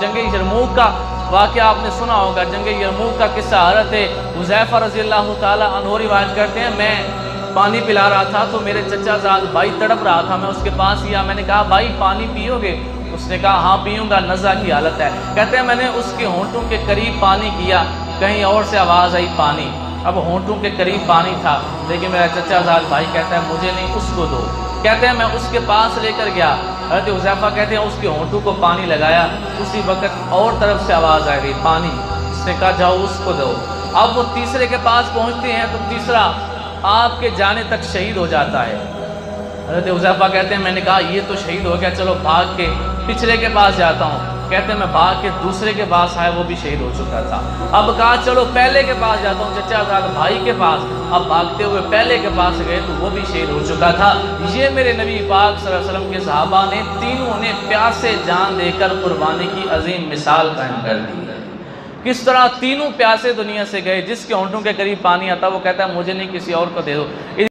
جنگ یرموک کا واقعہ آپ نے سنا ہوگا۔ جنگ یرموک کا قصہ حضرت حذیفہ رضی اللہ تعالیٰ عنہ روایت کرتے ہیں، میں پانی پلا رہا تھا تو میرے چچا زاد بھائی تڑپ رہا تھا، میں اس کے پاس گیا، میں نے کہا بھائی پانی پیو گے؟ اس نے کہا ہاں پیوں گا، نزع کی حالت ہے۔ کہتے ہیں میں نے اس کے ہونٹوں کے قریب پانی کیا، کہیں اور سے آواز آئی پانی، اب ہونٹوں کے قریب پانی تھا، لیکن میرا چچا زاد بھائی کہتا ہے مجھے نہیں، اس کو دو۔ کہتے ہیں میں اس کے پاس لے کر گیا، حضرت حذیفہ کہتے ہیں اس کے ہونٹوں کو پانی لگایا، اسی وقت اور طرف سے آواز آ گئی پانی، اس نے کہا جاؤ اس کو دو۔ اب وہ تیسرے کے پاس پہنچتے ہیں تو تیسرا آپ کے جانے تک شہید ہو جاتا ہے۔ حضرت حذیفہ کہتے ہیں میں نے کہا یہ تو شہید ہو گیا، چلو بھاگ کے پچھلے کے پاس جاتا ہوں۔ کہتے ہیں میں بھاگ کے دوسرے کے پاس آیا، وہ بھی شہید ہو چکا تھا۔ اب کہا چلو پہلے کے پاس جاتا ہوں، چچا زاد بھائی کے پاس۔ اب بھاگتے ہوئے پہلے کے پاس گئے تو وہ بھی شہید ہو چکا تھا۔ یہ میرے نبی پاک صلی اللہ علیہ وسلم کے صحابہ نے تینوں نے پیاسے جان دے کر قربانی کی عظیم مثال قائم کر دی۔ کس طرح تینوں پیاسے دنیا سے گئے، جس کے ہونٹوں کے قریب پانی آتا وہ کہتا ہے مجھے نہیں کسی اور کو دے دو۔